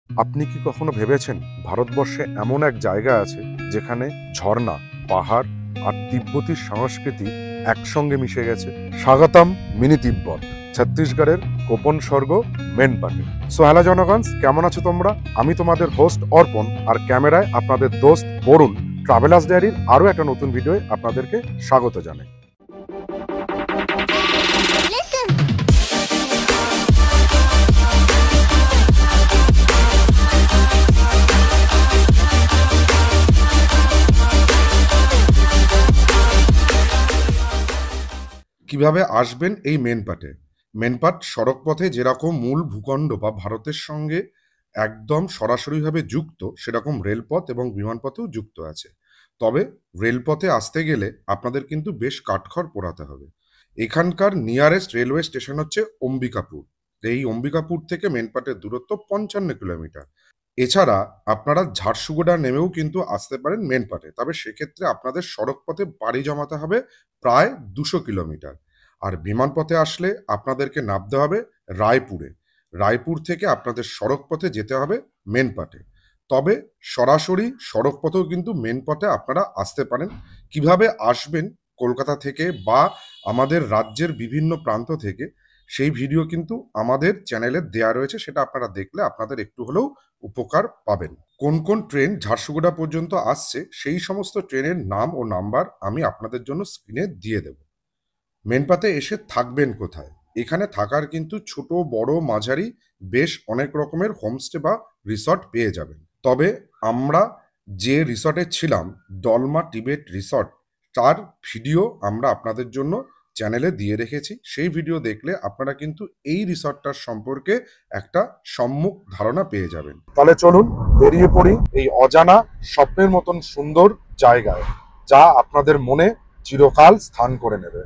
আপনি কি কখনো ভেবেছেন ভারতবর্ষে এমন এক জায়গা আছে যেখানে ঝর্ণা, পাহাড় আর তিব্বতী সংস্কৃতি একসঙ্গে মিশে গেছে? স্বাগতম মিনি তিব্বত, ছত্তিশগড়ের গোপন স্বর্গ মেনপাটে। সো হ্যালো জনগণ, কেমন আছো তোমরা? আমি তোমাদের হোস্ট অর্পণ, আর ক্যামেরায় আপনাদের দোস্ত বরুণ। ট্রাভেলার্স ডায়েরির আরও একটা নতুন ভিডিওয় আপনাদেরকে স্বাগত জানাই। কিভাবে আসবেন এই মেনপাটে? মেনপাট সড়কপথে যেরকম মূল ভূখণ্ড বা ভারতের সঙ্গে একদম সরাসরিভাবে যুক্ত, সেরকম রেলপথ এবং বিমানপথেও যুক্ত আছে। তবে রেলপথে আসতে গেলে আপনাদের কিন্তু বেশ কাঠখড় পোড়াতে হবে। এখানকার নিয়ারেস্ট রেলওয়ে স্টেশন হচ্ছে অম্বিকাপুর। এই অম্বিকাপুর থেকে মেনপাটের দূরত্ব 55 কিলোমিটার। এছাড়া আপনারা ঝাড়সুগুড়া নেমেও কিন্তু আসতে পারেন মেনপাটে, তবে সেক্ষেত্রে আপনাদের সড়কপথে পাড়ি জমাতে হবে প্রায় 200 কিলোমিটার। আর বিমানপথে আসলে আপনাদেরকে নামতে হবে রায়পুরে। রায়পুর থেকে আপনাদের সড়কপথে যেতে হবে মেনপাটে। তবে সরাসরি সড়কপথেও কিন্তু মেনপথে আপনারা আসতে পারেন। কিভাবে আসবেন কলকাতা থেকে বা আমাদের রাজ্যের বিভিন্ন প্রান্ত থেকে, সেই ভিডিও কিন্তু আমাদের চ্যানেলে দেয়া রয়েছে, সেটা আপনারা দেখলে আপনাদের একটু হলেও উপকার পাবেন। কোন কোন ট্রেন ঝাড়সুগুড়া পর্যন্ত আসছে সেই সমস্ত ট্রেনের নাম ও নাম্বার আমি আপনাদের জন্য স্ক্রিনে দিয়ে দেব। মেনপাতে এসে থাকবেন কোথায়? এখানে থাকার কিন্তু ছোট বড় মাঝারি বেশ অনেক রকমের হোমস্টে বা রিসর্ট পেয়ে যাবেন। তবে আমরা যে রিসর্টে ছিলাম, ডলমা টিবেট রিসর্ট, তার ভিডিও আমরা আপনাদের জন্য চ্যানেলে দিয়ে রেখেছি। সেই ভিডিও দেখলে আপনারা কিন্তু এই রিসর্টটার সম্পর্কে একটা সম্মুখ ধারণা পেয়ে যাবেন। তাহলে চলুন বেরিয়ে পড়ি এই অজানা স্বপ্নের মতন সুন্দর জায়গায়, যা আপনাদের মনে চিরকাল স্থান করে নেবে।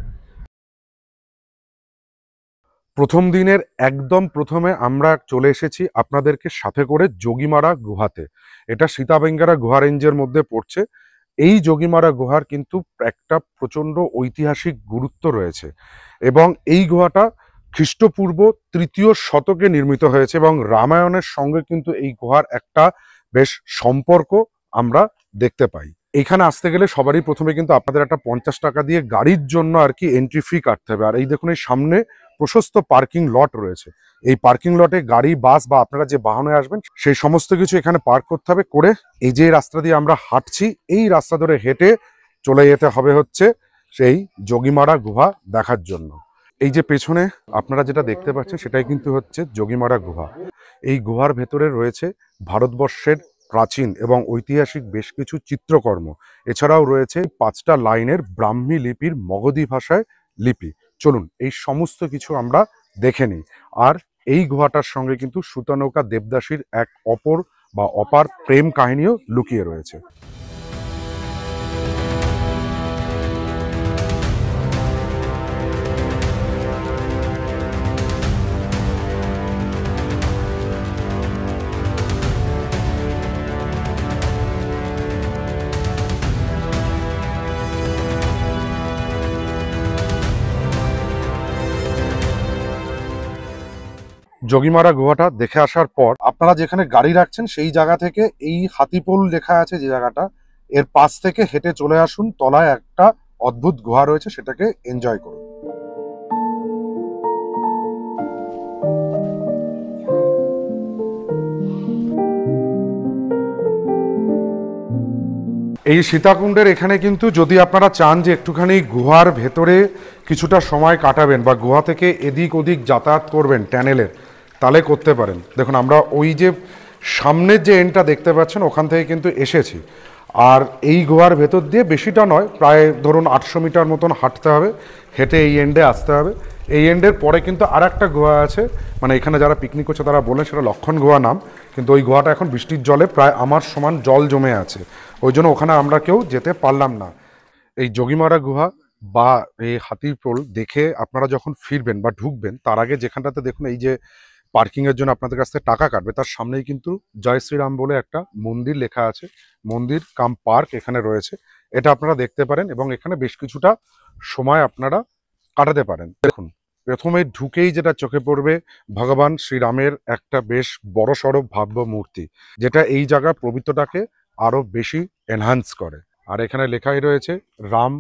প্রথম দিনের একদম প্রথমে আমরা চলে এসেছি আপনাদেরকে সাথে করে যোগীমারা গুহাতে। এটা সীতাবেঙ্গারা গুহা রেঞ্জের মধ্যে পড়ছে। এই যোগীমারা গুহার কিন্তু একটা প্রচণ্ড ঐতিহাসিক গুরুত্ব রয়েছে, এবং এই গুহাটা খ্রিস্টপূর্ব 3য় শতকে নির্মিত হয়েছে, এবং রামায়ণের সঙ্গে কিন্তু এই গুহার একটা বেশ সম্পর্ক আমরা দেখতে পাই। এখানে আসতে গেলে সবারই প্রথমে কিন্তু আপনাদের একটা 50 টাকা দিয়ে গাড়ির জন্য আর কি এন্ট্রি ফি কাটতে হবে। আর এই দেখুন, এই সামনে প্রশস্ত পার্কিং লট রয়েছে। এই পার্কিং লটে গাড়ি, বাস বা আপনারা যে বাহনে আসবেন সেই সমস্ত কিছু এখানে পার্ক করতে হবে। করে এই যে রাস্তা দিয়ে আমরা হাঁটছি, এই রাস্তা ধরে হেঁটে চলে যেতে হবে হচ্ছে সেই যোগীমারা গুহা দেখার জন্য। এই যে পেছনে আপনারা যেটা দেখতে পাচ্ছেন সেটাই কিন্তু হচ্ছে যোগীমারা গুহা। এই গুহার ভেতরে রয়েছে ভারতবর্ষের প্রাচীন এবং ঐতিহাসিক বেশ কিছু চিত্রকর্ম। এছাড়াও রয়েছে 5টা লাইনের ব্রাহ্মী লিপির মগধী ভাষায় লিপি। চলুন এই সমস্ত কিছু আমরা দেখে নিই। আর এই গুহাটার সঙ্গে কিন্তু সুতানৌকা দেবদাসীর এক অপার প্রেম কাহিনীও লুকিয়ে রয়েছে। যোগীমারা গুহাটা দেখে আসার পর আপনারা যেখানে গাড়ি রাখছেন সেই জায়গা থেকে এই হাতিপোল লেখা আছে যে জায়গাটা, এর পাশ থেকে হেঁটে চলে আসুন। তলায় একটা অদ্ভুত গুহা রয়েছে, সেটাকে এনজয় করুন। এই সীতাকুণ্ডের এখানে কিন্তু যদি আপনারা চান যে একটুখানি গুহার ভেতরে কিছুটা সময় কাটাবেন বা গুহা থেকে এদিক ওদিক যাতায়াত করবেন ট্যানেলের, তাহলে করতে পারেন। দেখুন, আমরা ওই যে সামনের যে এন্ডটা দেখতে পাচ্ছেন ওখান থেকে কিন্তু এসেছি। আর এই গুহার ভেতর দিয়ে বেশিটা নয়, প্রায় ধরুন 800 মিটার মতন হাঁটতে হবে, হেঁটে এই এন্ডে আসতে হবে। এই এন্ডের পরে কিন্তু আর একটা গুহা আছে, মানে এখানে যারা পিকনিক করছে তারা বলেন সেটা লক্ষণ গুহা নাম, কিন্তু ওই গুহাটা এখন বৃষ্টির জলে প্রায় আমার সমান জল জমে আছে, ওই জন্য ওখানে আমরা কেউ যেতে পারলাম না। এই যোগীমারা গুহা বা এই হাতিপোল দেখে আপনারা যখন ফিরবেন বা ঢুকবেন, তার আগে যেখানটাতে দেখুন এই যে পার্কিং এর জন্য আপনাদের কাছ থেকে টাকা কাটবে, তার সামনেই কিন্তু জয় শ্রীরাম বলে একটা মন্দির লেখা আছে। মন্দির কাম পার্ক এখানে রয়েছে, এটা আপনারা দেখতে পারেন এবং এখানে বেশ কিছুটা সময় আপনারা কাটাতে পারেন। দেখুন প্রথমে ঢুকেই যেটা চোখে পড়বে ভগবান শ্রীরামের একটা বেশ বড়সড় ভাব্য মূর্তি, যেটা এই জায়গার পবিত্রতাকে আরো বেশি এনহান্স করে। আর এখানে লেখাই রয়েছে রাম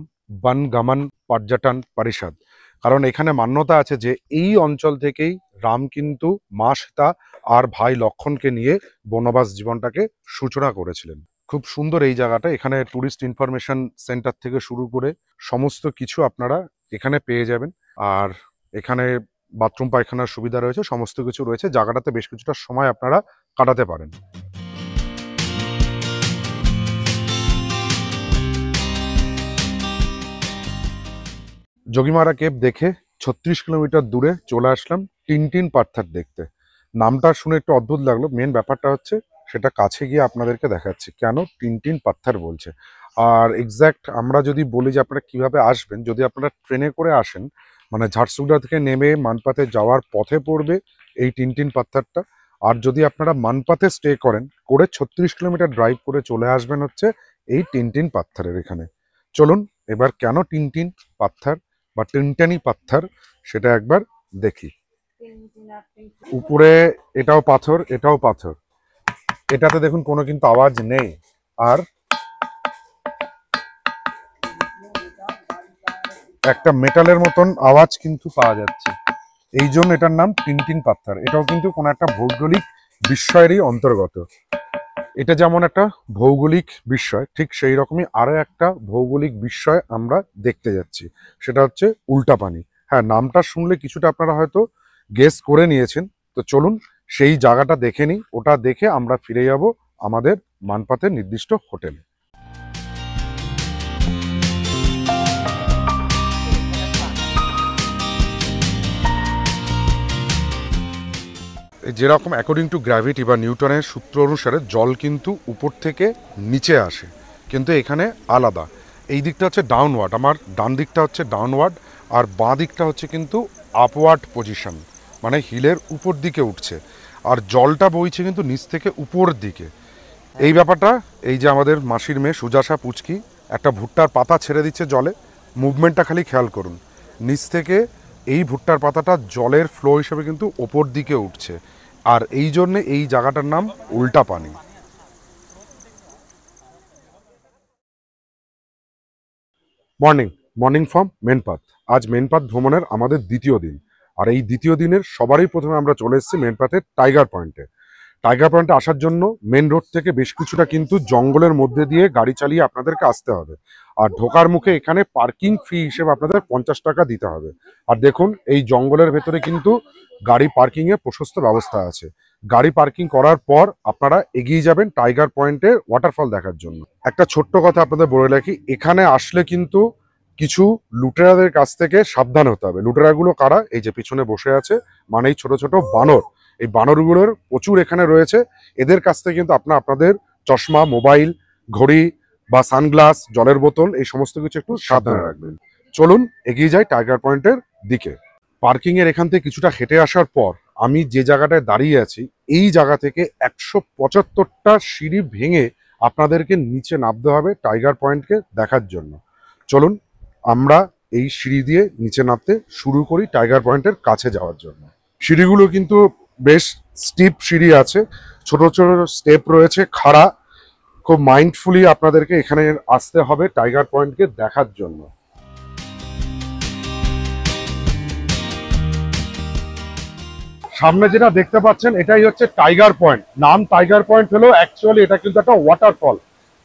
বন গমন পর্যটন পরিষদ, কারণ এখানে মান্যতা আছে যে এই অঞ্চল থেকেই রাম কিন্তু মা সীতা আর ভাই লক্ষণকে নিয়ে বনবাস জীবনটাকে সূচনা করেছিলেন। খুব সুন্দর এই জায়গাটা। এখানে ট্যুরিস্ট ইনফরমেশন সেন্টার থেকে শুরু করে সমস্ত কিছু আপনারা এখানে পেয়ে যাবেন। আর এখানে বাথরুম পায়খানার সুবিধা রয়েছে, সমস্ত কিছু রয়েছে। জায়গাটাতে বেশ কিছুটা সময় আপনারা কাটাতে পারেন। যোগীমারা কেভ দেখে 36 কিলোমিটার দূরে চলে আসলাম টিনটিন পাথর দেখতে। নামটা শুনে একটু অদ্ভুত লাগলো, মেন ব্যাপারটা হচ্ছে সেটা কাছে গিয়ে আপনাদেরকে দেখাচ্ছি কেন টিনটিন পাথর বলছে। আর এক্স্যাক্ট আমরা যদি বলি যে আপনারা কিভাবে আসবেন, যদি আপনারা ট্রেনে করে আসেন, মানে ঝারসুগুড়া থেকে নেমে মানপাতে যাওয়ার পথে পড়বে এই টিনটিন পাথরটা। আর যদি আপনারা মানপাতে স্টে করেন, করে 36 কিলোমিটার ড্রাইভ করে চলে আসবেন হচ্ছে এই টিনটিন পাথরের এখানে। চলুন এবার কেন টিনটিন পাথর বা টিনটানি পাথর সেটা একবার দেখি। উপরে এটাও পাথর, এটাও পাথর, এটাতে দেখুন কোনো কিন্তু আওয়াজ নেই। আর একটা মেটালের মতন আওয়াজ কিন্তু পাওয়া যাচ্ছে, এই জন্য এটার নাম টিনটিন পাথর। এটাও কিন্তু কোনো একটা ভৌগোলিক বিস্ময়েরই অন্তর্গত। এটা যেমন একটা ভৌগোলিক বিস্ময়, ঠিক সেই রকমই আরো একটা ভৌগোলিক বিস্ময় আমরা দেখতে যাচ্ছি, সেটা হচ্ছে উল্টা পানি। হ্যাঁ, নামটা শুনলে কিছুটা আপনারা হয়তো গেস করে নিয়েছেন। তো চলুন সেই জায়গাটা দেখে নিই, ওটা দেখে আমরা ফিরে যাব আমাদের মানপাতের নির্দিষ্ট হোটেলে। যেরকম অ্যাকর্ডিং টু গ্র্যাভিটি বা নিউটনের সূত্র অনুসারে জল কিন্তু উপর থেকে নিচে আসে, কিন্তু এখানে আলাদা। এই দিকটা হচ্ছে ডাউনওয়ার্ড, আমার ডান দিকটা হচ্ছে ডাউনওয়ার্ড, আর বাঁ দিকটা হচ্ছে কিন্তু আপওয়ার্ড পজিশন, মানে হিলের উপর দিকে উঠছে। আর জলটা বইছে কিন্তু নিচ থেকে উপর দিকে। এই ব্যাপারটা, এই যে আমাদের মাসির মেয়ে সুজাসা পুচকি একটা ভুট্টার পাতা ছেড়ে দিচ্ছে জলে, মুভমেন্টটা খালি খেয়াল করুন। নিচ থেকে এই ভুট্টার পাতাটা জলের ফ্লো হিসেবে কিন্তু ওপর দিকে উঠছে, আর এই জন্যে এই জায়গাটার নাম Ulta Pani. Morning morning from Mainpat. আজ মেনপাত ভ্রমণের আমাদের দ্বিতীয় দিন, আর এই দ্বিতীয় দিনের সবারই প্রথমে আমরা চলে এসেছি মেনপাতের টাইগার পয়েন্টে। টাইগার পয়েন্টে আসার জন্য মেন রোড থেকে বেশ কিছুটা কিন্তু জঙ্গলের মধ্যে দিয়ে গাড়ি চালিয়ে আপনাদেরকে আসতে হবে। আর ঢোকার মুখে এখানে পার্কিং ফি হিসেবে আপনাদের 50 টাকা দিতে হবে। আর দেখুন এই জঙ্গলের ভেতরে কিন্তু গাড়ি পার্কিং এর প্রশস্ত ব্যবস্থা আছে। গাড়ি পার্কিং করার পর আপনারা এগিয়ে যাবেন টাইগার পয়েন্টে ওয়াটারফল দেখার জন্য। একটা ছোট্ট কথা আপনাদের বলে রাখি, এখানে আসলে কিন্তু কিছু লুটেরাদের কাছ থেকে সাবধান হতে হবে। লুটেরাগুলো কারা? এই যে পিছনে বসে আছে, মানে এই ছোট ছোট বানর। এই বানরগুলোর প্রচুর এখানে রয়েছে। এদের কাছ থেকে কিন্তু আপনাদের চশমা, মোবাইল, ঘড়ি বা সানগ্লাস, জলের বোতল, এই সমস্ত কিছু একটু সাবধানে রাখবেন। চলুন এগিয়ে যাই টাইগার পয়েন্টের দিকে। পার্কিং এর এখান থেকে কিছুটা হেঁটে আসার পর আমি যে জায়গাটায় দাঁড়িয়ে আছি, এই জায়গা থেকে 175টা সিঁড়ি ভেঙে আপনাদেরকে নিচে নামতে হবে টাইগার পয়েন্টকে দেখার জন্য। চলুন আমরা এই সিঁড়ি দিয়ে নিচে নামতে শুরু করি টাইগার পয়েন্টের কাছে যাওয়ার জন্য। সিঁড়িগুলো কিন্তু বেশ স্টিপ সিঁড়ি আছে, ছোট ছোট স্টেপ রয়েছে, খাড়া। খুব মাইন্ডফুলি আপনাদেরকে এখানে আসতে হবে টাইগার পয়েন্টকে দেখার জন্য। সামনে যেটা দেখতে পাচ্ছেন এটাই হচ্ছে টাইগার পয়েন্ট। নাম টাইগার পয়েন্ট হলো, অ্যাকচুয়ালি এটা কিন্তু একটা ওয়াটারফল।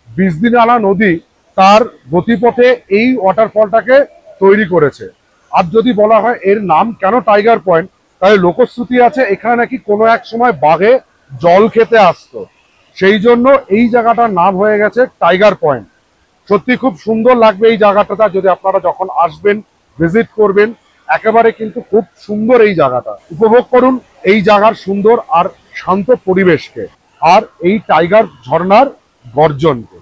বিজদিনালা নদী তার গতিপথে এই ওয়াটারফলটাকে তৈরি করেছে। আর যদি বলা হয় এর নাম কেন টাইগার পয়েন্ট, তাহলে লোকশ্রুতি আছে এখানে নাকি কোনো এক সময় বাঘে জল খেতে আসতো, সেই জন্য এই জায়গাটার নাম হয়ে গেছে টাইগার পয়েন্ট। সত্যি খুব সুন্দর লাগবে এই জায়গাটা, যদি আপনারা যখন আসবেন ভিজিট করবেন, একেবারে কিন্তু খুব সুন্দর এই জায়গাটা। উপভোগ করুন এই জায়গার সুন্দর আর শান্ত পরিবেশকে, আর এই টাইগার ঝর্ণার গর্জনকে।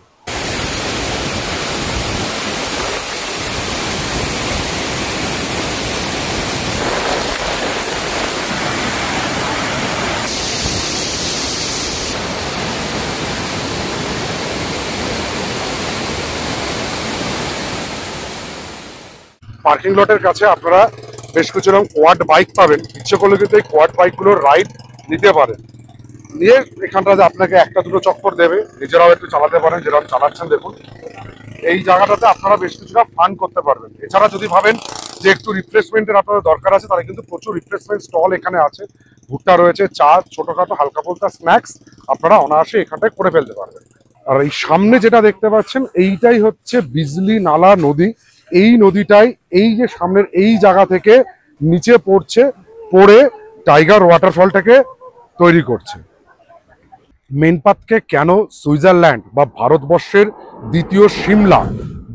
পার্কিং লটের কাছে আপনারা বেশ কিছু রকম কোয়াড বাইক পাবেন, ইচ্ছে করলে কিন্তু এই কোয়াড বাইকগুলোর রাইড নিতে পারেন। নিয়ে এখানটাতে আপনাকে একটা দুটো চক্কর দেবে, নিজেরাও একটু চালাতে পারেন যেরকম চালাচ্ছেন দেখুন। এই জায়গাটাতে আপনারা বেশ কিছুটা ফান করতে পারবেন। এছাড়া যদি ভাবেন যে একটু রিফ্রেশমেন্টের আপনাদের দরকার আছে, তাহলে কিন্তু প্রচুর রিফ্রেশমেন্ট স্টল এখানে আছে। ভুট্টা রয়েছে, চা, ছোটখাটো হালকা ফুলকা স্ন্যাক্স আপনারা অনায়াসে এখানটায় করে ফেলতে পারবেন। আর এই সামনে যেটা দেখতে পাচ্ছেন এইটাই হচ্ছে বিজলি নালা নদী। এই নদীটাই এই যে সামনের এই জায়গা থেকে নিচে পড়ছে, পড়ে টাইগার ওয়াটারফলটাকে তৈরি করছে। মেনপাতকে কেন সুইজারল্যান্ড বা ভারতবর্ষের দ্বিতীয় সিমলা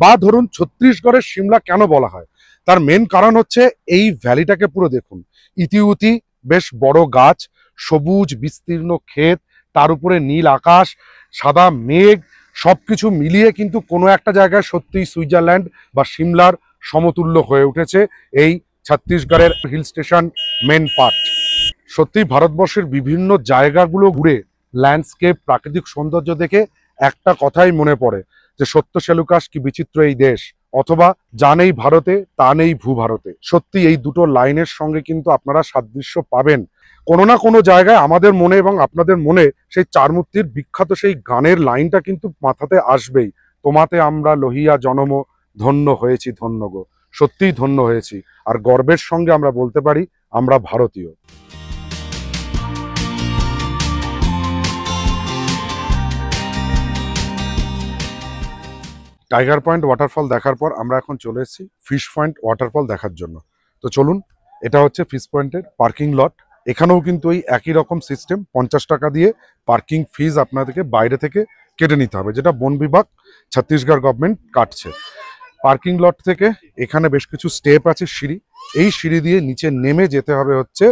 বা ধরুন ছত্তিশগড়ের সিমলা কেন বলা হয়, তার মেন কারণ হচ্ছে এই ভ্যালিটাকে পুরো দেখুন। ইতিউতি বেশ বড় গাছ, সবুজ বিস্তীর্ণ ক্ষেত, তার উপরে নীল আকাশ, সাদা মেঘ, সবকিছু মিলিয়ে কিন্তু কোনো একটা জায়গায় সত্যিই সুইজারল্যান্ড বা সিমলার সমতুল্য হয়ে উঠেছে এই ছত্তিশগড়ের হিল স্টেশন মেনপাত। সত্যি ভারতবর্ষের বিভিন্ন জায়গাগুলো ঘুরে ল্যান্ডস্কেপ, প্রাকৃতিক সৌন্দর্য দেখে একটা কথাই মনে পড়ে যে সত্য সেলুকাস কি বিচিত্র এই দেশ, অথবা যা নেই ভারতে তা নেই ভূ ভারতে। সত্যি এই দুটো লাইনের সঙ্গে কিন্তু আপনারা সাদৃশ্য পাবেন কোনো না কোনো জায়গায়। আমাদের মনে এবং আপনাদের মনে সেই চারমূর্তির বিখ্যাত সেই গানের লাইনটা কিন্তু মাথাতে আসবেই, তোমাতে আমরা লহিয়া জনম, ধন্য হয়েছি ধন্য গো। সত্যিই ধন্য হয়েছি, আর গর্বের সঙ্গে আমরা বলতে পারি আমরা ভারতীয়। টাইগার পয়েন্ট ওয়াটারফল দেখার পর আমরা এখন চলে এসেছি ফিশ পয়েন্ট ওয়াটারফল দেখার জন্য। তো চলুন, এটা হচ্ছে ফিশ পয়েন্টের পার্কিং লট। এখানেও কিন্তু ওই একই রকম সিস্টেম, 50 টাকা দিয়ে পার্কিং ফিজ আপনাদেরকে বাইরে থেকে কেটে নিতে হবে, যেটা বন বিভাগ ছত্তিশগড় গভর্নমেন্ট কাটছে। পার্কিং লট থেকে এখানে বেশ কিছু স্টেপ আছে, সিঁড়ি, এই সিঁড়ি দিয়ে নিচে নেমে যেতে হবে হচ্ছে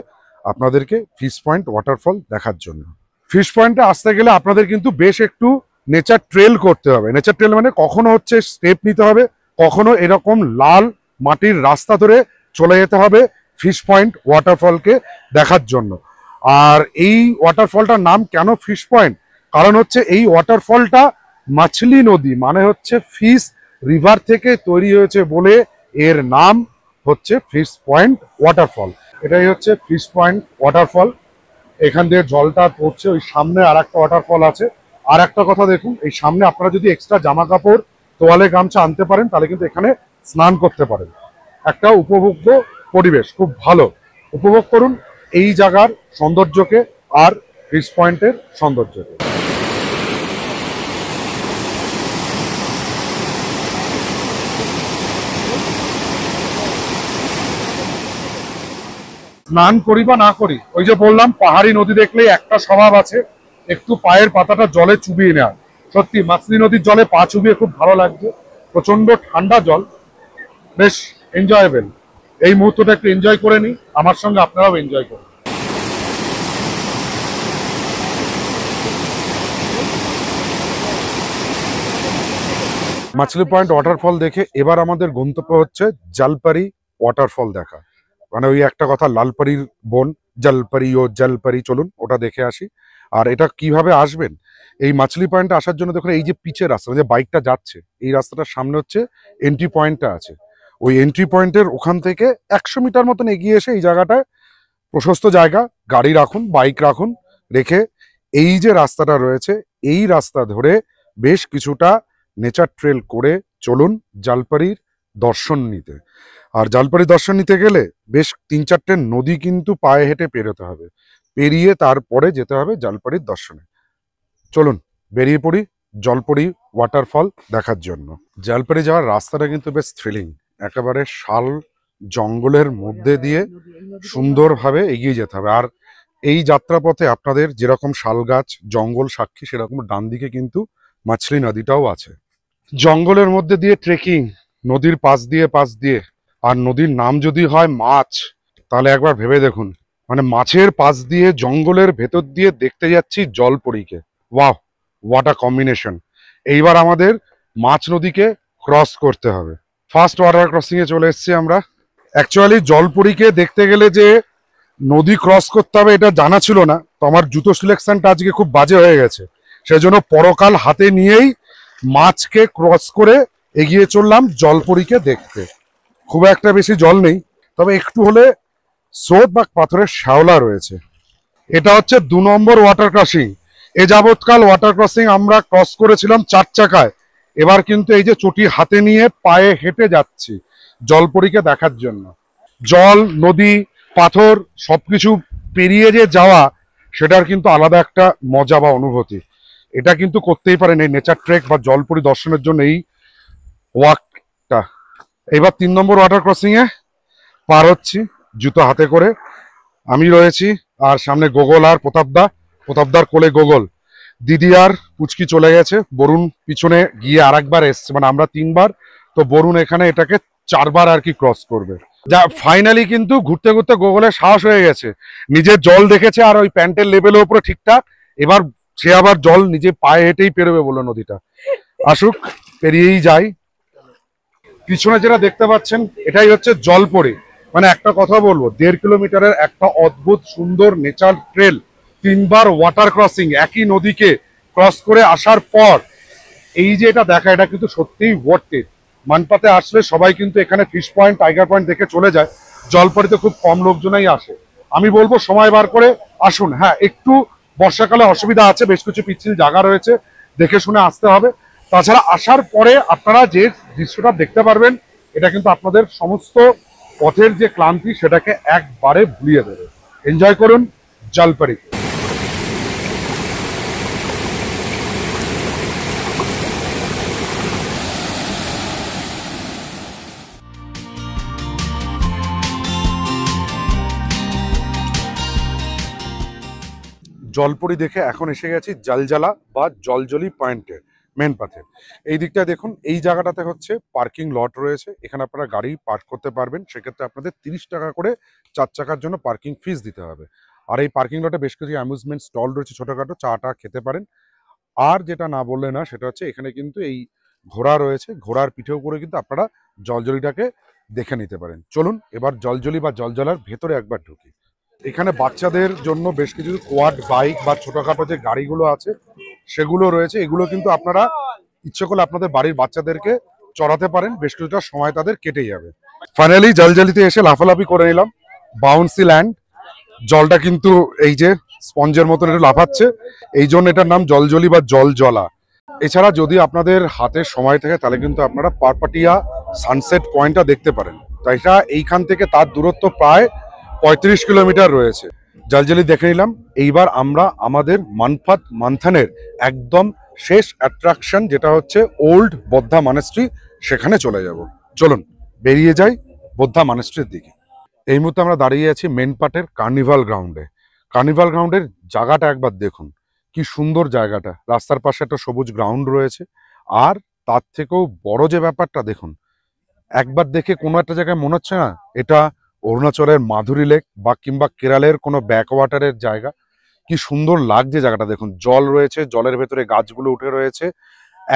আপনাদেরকে ফিশ পয়েন্ট ওয়াটারফল দেখার জন্য। ফিশ পয়েন্টে আসতে গেলে আপনাদের কিন্তু বেশ একটু নেচার ট্রেল করতে হবে। নেচার ট্রেল মানে কখনো হচ্ছে স্টেপ নিতে হবে, কখনো এরকম লাল মাটির রাস্তা ধরে চলে যেতে হবে ফিশ পয়েন্ট ওয়াটারফলকে দেখার জন্য। আর এই ওয়াটারফলটার নাম কেন ফিশ পয়েন্ট, কারণ হচ্ছে এই ওয়াটারফলটা মাছলি নদী মানে হচ্ছে ফিশ রিভার থেকে তৈরি হয়েছে বলে এর নাম হচ্ছে ফিশ পয়েন্ট ওয়াটারফল। এটাই হচ্ছে ফিশ পয়েন্ট ওয়াটারফল। এখান দিয়ে জলটা পড়ছে, ওই সামনে আর একটা ওয়াটারফল আছে। আর একটা কথা দেখুন, এই সামনে আপনারা যদি এক্সট্রা জামা কাপড়, তোয়ালে, গামছা আনতে পারেন, তাহলে কিন্তু এখানে স্নান করতে পারেন। একটা উপভোগ্য পরিবেশ, খুব ভালো। উপভোগ করুন এই জায়গার সৌন্দর্যকে আর ফিশ পয়েন্টের সৌন্দর্যকে। স্নান করি বা না করি, ওই যে বললাম পাহাড়ি নদী দেখলেই একটা স্বভাব আছে, একটু পায়ের পাতাটা জলে চুবিয়ে নেওয়া। সত্যি মাছলি নদীর জলে পা চুবিয়ে খুব ভালো লাগছে, প্রচন্ড ঠান্ডা জল, বেশ এনজয়েবল। এই মুহূর্তটা একটু এনজয় করে নিই, আমার সঙ্গে আপনারাও এনজয় করুন। মাছলি পয়েন্ট ওয়াটারফল দেখে এবার আমাদের গন্তব্য হচ্ছে জলপরি ওয়াটারফল দেখা। মানে ওই একটা কথা, লালপরির বোন জলপরি ও জলপরি, চলুন ওটা দেখে আসি। আর এটা কিভাবে আসবেন, এই মাছলি পয়েন্টে আসার জন্য দেখুন এই যে পিচের রাস্তা, যে বাইকটা যাচ্ছে এই রাস্তাটার সামনে হচ্ছে এন্ট্রি পয়েন্টটা আছে। ওই এন্ট্রি পয়েন্টের ওখান থেকে 100 মিটার মতন এগিয়ে এসে এই জায়গাটায় প্রশস্ত জায়গা, গাড়ি রাখুন, বাইক রাখুন, রেখে এই যে রাস্তাটা রয়েছে এই রাস্তা ধরে বেশ কিছুটা নেচার ট্রেল করে চলুন জলপরির দর্শন নিতে। আর জলপরি দর্শন নিতে গেলে বেশ 3-4টে নদী কিন্তু পায়ে হেঁটে পেরোতে হবে, পেরিয়ে তারপরে যেতে হবে জলপরির দর্শনে। চলুন বেরিয়ে পড়ি জলপরি ওয়াটারফল দেখার জন্য। জলপরি যাওয়ার রাস্তাটা কিন্তু বেশ থ্রিলিং, একেবারে শাল জঙ্গলের মধ্যে দিয়ে সুন্দরভাবে এগিয়ে যেতে হবে। আর এই যাত্রাপথে আপনাদের যেরকম শাল গাছ, জঙ্গল সাক্ষী, সেরকম ডান দিকে কিন্তু মাছলি নদীটাও আছে। জঙ্গলের মধ্যে দিয়ে ট্রেকিং, নদীর পাশ দিয়ে, আর নদীর নাম যদি হয় মাছ, তাহলে একবার ভেবে দেখুন, মানে মাছের পাশ দিয়ে জঙ্গলের ভেতর দিয়ে দেখতে যাচ্ছি জলপরীকে। Wow, what a combination. এইবার আমাদের মাছ নদীকে ক্রস করতে হবে। ফার্স্ট ওয়াটার ক্রসিং এ চলে এসেছি আমরা। অ্যাকচুয়ালি জলপরীকে দেখতে গেলে যে নদী ক্রস করতে হবে এটা জানা ছিল না, তো আমার জুতো সিলেকশনটা আজকে খুব বাজে হয়ে গেছে। সেজন্য পরকাল হাতে নিয়েই মাছকে ক্রস করে এগিয়ে চললাম জলপরীকে দেখতে। খুব একটা বেশি জল নেই, তবে একটু হলে স্রোত বা পাথরের শ্যাওলা রয়েছে। এটা হচ্ছে 2 নম্বর ওয়াটার ক্রসিং। এ যাবৎকাল ওয়াটার ক্রসিং আমরা ক্রস করেছিলাম 4 চাকায়, এবার কিন্তু এই যে চটি হাতে নিয়ে পায়ে হেঁটে যাচ্ছি জলপরীকে দেখার জন্য। জল, নদী, পাথর সবকিছু পেরিয়ে যে যাওয়া, সেটার কিন্তু আলাদা একটা মজা বা অনুভূতি। এটা কিন্তু করতেই পারেন এই নেচার ট্রেক বা জল পরিদর্শনের জন্য এই ওয়াকটা। এবার 3 নম্বর ওয়াটার ক্রসিং এ পার হচ্ছি জুতো হাতে করে। আমি রয়েছি আর সামনে গোগল আর প্রতাপদার কোলে গোগল। দিদি আর পুচকি চলে গেছে, বরুণ পিছনে গিয়ে আর একবার এসছে, মানে আমরা 3বার, তো বরুণ এখানে এটাকে 4বার আর কি ক্রস করবে। যা ফাইনালি কিন্তু ঘুরতে ঘুরতে গোগলের সাহস হয়ে গেছে, নিজের জল দেখেছে আর ওই প্যান্টের লেভেলের উপরে ঠিকঠাক, এবার সে আবার জল নিজে পায়ে হেঁটেই পেরোবে বলে নদীটা। আসুক, পেরিয়েই যাই। পিছনে যেটা দেখতে পাচ্ছেন এটাই হচ্ছে জলপরি। মানে একটা কথা বলবো, 1.5 কিলোমিটারের একটা অদ্ভুত সুন্দর নেচার ট্রেল, 3বার ওয়াটার ক্রসিং, একই নদীকে ক্রস করে আসার পর এই যে এটা দেখা, এটা কিন্তু সত্যিই ওয়ার্থ ইট। মানপাতে আসলে সবাই কিন্তু এখানে ফিশ পয়েন্ট, টাইগার পয়েন্ট দেখে চলে যায়, জলপরিতে খুব কম লোকজনই আসে। আমি বলবো সময় বার করে আসুন। হ্যাঁ, একটু বর্ষাকালে অসুবিধা আছে, বেশ কিছু পিচ্ছিল জায়গা রয়েছে, দেখে শুনে আসতে হবে। তাছাড়া আসার পরে আপনারা যে দৃশ্যটা দেখতে পারবেন, এটা কিন্তু আপনাদের সমস্ত পথের যে ক্লান্তি সেটাকে একবারে ভুলিয়ে দেবে। এনজয় করুন জলপরি। জলপরি দেখে এখন এসে গেছি জলজলা বা জলজলি পয়েন্টে, মেন পাথে। এই দিকটা দেখুন, এই জায়গাটাতে হচ্ছে পার্কিং লট রয়েছে, এখানে আপনারা গাড়ি পার্ক করতে পারবেন। সেক্ষেত্রে আপনাদের 30 টাকা করে 4 চাকার জন্য পার্কিং ফিস দিতে হবে। আর এই পার্কিং লটে বেশ কিছু অ্যামিউজমেন্ট স্টল রয়েছে, ছোটখাটো চা খেতে পারেন। আর যেটা না বললে না, সেটা হচ্ছে এখানে কিন্তু এই ঘোড়া রয়েছে, ঘোড়ার পিঠেও করে কিন্তু আপনারা জলজলিটাকে দেখে নিতে পারেন। চলুন এবার জলজলি বা জলজলার ভেতরে একবার ঢুকি। এখানে বাচ্চাদের জন্য বেশ কিছু কোয়াড বাইক বা ছোটখাটো যে গাড়িগুলো আছে সেগুলো রয়েছে। এগুলো কিন্তু আপনারা ইচ্ছে করলে আপনাদের বাড়ির বাচ্চাদেরকে চড়াতে পারেন, বেশ কিছুটা সময় তাদের কেটে যাবে। ফাইনালি জলজলিতে এসে লাফালাফি করে নিলাম, বাউন্সি ল্যান্ড। জলটা কিন্তু এই যে স্পঞ্জের মতন এটা লাফাচ্ছে, এই জন্য এটার নাম জলজলি বা জলজলা। এছাড়া যদি আপনাদের হাতে সময় থাকে তাহলে কিন্তু আপনারা পারপাটিয়া সানসেট পয়েন্টটা দেখতে পারেন। তাই এটা এইখান থেকে তার দূরত্ব প্রায় 35 কিলোমিটার রয়েছে। জলজলি দেখে নিলাম, এইবার আমরা আমাদের মানফাত মান্থানের একদম শেষ অ্যাট্রাকশন, যেটা হচ্ছে ওল্ড বদ্ধা মনেস্ট্রি, সেখানে চলে যাব। চলুন বেরিয়ে যাই বদ্ধা মনেস্ট্রির দিকে। এই মুহূর্তে আমরা দাঁড়িয়ে আছি মেন পার্টের কার্নিভাল গ্রাউন্ডে। কার্নিভাল গ্রাউন্ডের জায়গাটা একবার দেখুন, কি সুন্দর জায়গাটা। রাস্তার পাশে একটা সবুজ গ্রাউন্ড রয়েছে, আর তার থেকেও বড় যে ব্যাপারটা দেখুন, একবার দেখে কোনো একটা জায়গায় মনে হচ্ছে না এটা অরুণাচলের মাধুরী লেক বা কিংবা কেরালের কোনো ব্যাকওয়াটারের জায়গা। কি সুন্দর লাগছে জায়গাটা দেখুন, জল রয়েছে, জলের ভেতরে গাছগুলো উঠে রয়েছে,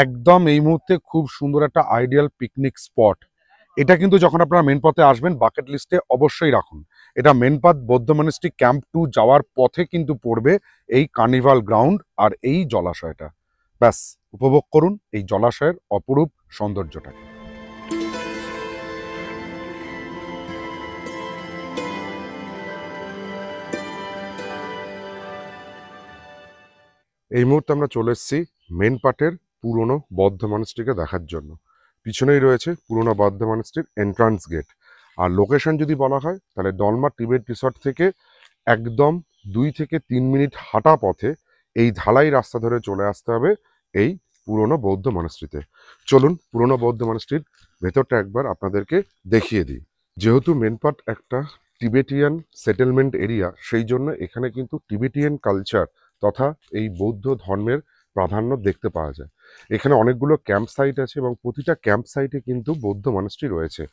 একদম এই মুহূর্তে খুব সুন্দর একটা আইডিয়াল পিকনিক স্পট। এটা কিন্তু যখন আপনারা মেন পথে আসবেন বাকেট লিস্টে অবশ্যই রাখুন। এটা মেন পাথ বৌদ্ধ মনিস্ট্রি ক্যাম্প 2 যাওয়ার পথে কিন্তু পড়বে এই কার্নিভাল গ্রাউন্ড আর এই জলাশয়টা। ব্যাস, উপভোগ করুন এই জলাশয়ের অপরূপ সৌন্দর্যটা। এই মুহূর্তে আমরা চলে এসেছি মেন পার্টের পুরনো বৌদ্ধ মনিস্ট্রিকে দেখার জন্য। পিছনেই রয়েছে পুরনো বৌদ্ধ মনিস্ট্রির এন্ট্রান্স গেট। আর লোকেশন যদি বলা হয় তাহলে ডলমা টিবেট রিসর্ট থেকে একদম 2 থেকে 3 মিনিট হাঁটা পথে এই ঢালাই রাস্তা ধরে চলে আসতে হবে এই পুরনো বৌদ্ধ মনিস্ট্রিতে। চলুন পুরনো বৌদ্ধ মনিস্ট্রির ভেতরটা একবার আপনাদেরকে দেখিয়ে দিই। যেহেতু মেন পার্ট একটা টিবেটিয়ান সেটেলমেন্ট এরিয়া, সেই জন্য এখানে কিন্তু টিবেটিয়ান কালচার তথা এই বৌদ্ধ ধর্মের প্রাধান্য দেখতে পাওয়া যায়। এখানে অনেকগুলো ক্যাম্প সাইট আছে এবং প্রতিটা ক্যাম্প সাইটে কিন্তু বৌদ্ধ মনাস্ট্রি রয়েছে।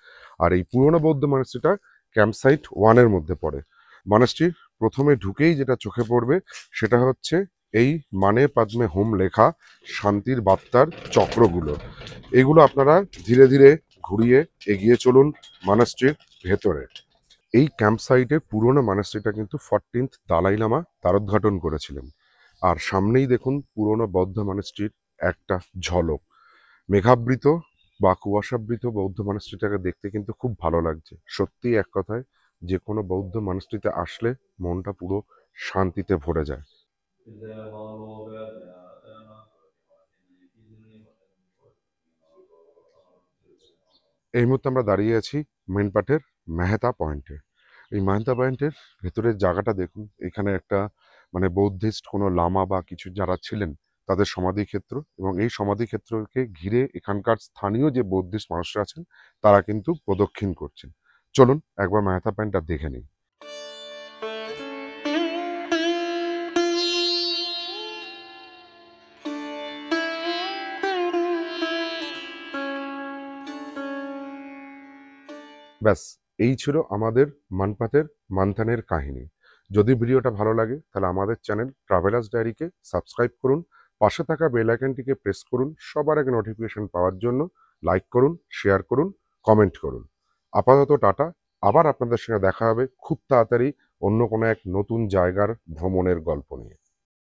আর এই পুরনো বৌদ্ধ মনাস্ট্রিটা ক্যাম্প সাইট 1-এর মধ্যে পড়ে। মনাস্ট্রির প্রথমে ঢুকেই যেটা চোখে পড়বে সেটা হচ্ছে এই মানে পাদ্মে হোম লেখা শান্তির বার্তার চক্রগুলো। এগুলো আপনারা ধীরে ধীরে ঘুরিয়ে এগিয়ে চলুন মনাস্ট্রির ভেতরে। এই ক্যাম্প সাইটে পুরনো মনাস্ট্রিটা কিন্তু 14th দালাই লামা দ্বারোদ্ঘাটন করেছিলেন। আর সামনেই দেখুন পুরনো বৌদ্ধ মনাস্ট্রির একটা ঝলক। মেঘাবৃত বা কুয়াশাবৃত বৌদ্ধ মনাস্ট্রিটাকে দেখতে কিন্তু খুব ভালো লাগছে। সত্যিই এক কথায় যে কোনো বৌদ্ধ মনাস্ট্রিতে আসলে মনটা পুরো শান্তিতে ভরে যায়। এই মুহূর্তে আমরা দাঁড়িয়ে আছি মেনপাটের মেহতা পয়েন্টে। এই মেহতা পয়েন্টের ভেতরের জায়গাটা দেখুন। এখানে একটা মানে বৌদ্ধিস্ট কোনো লামা বা কিছু যারা ছিলেন তাদের সমাধিক্ষেত্র, এবং এই সমাধিক্ষেত্রকে ঘিরে এখানকার স্থানীয় যে বৌদ্ধিস্ট মানুষরা আছেন তারা কিন্তু প্রদক্ষিণ করছেন। চলুন একবার মেহতা পয়েন্টটা দেখে নিই। ব্যাস, এই ছিল আমাদের মানপাতের মান্থানের কাহিনী। যদি ভিডিওটা ভালো লাগে তাহলে আমাদের চ্যানেল ট্রাভেলার্স ডায়েরিকে সাবস্ক্রাইব করুন, পাশে থাকা বেল আইকনটিকে প্রেস করুন সবার আগে নোটিফিকেশন পাওয়ার জন্য, লাইক করুন, শেয়ার করুন, কমেন্ট করুন। আপাতত টাটা, আবার আপনাদের সঙ্গে দেখা হবে খুব তাড়াতাড়ি অন্য কোনো এক নতুন জায়গার ভ্রমণের গল্প নিয়ে।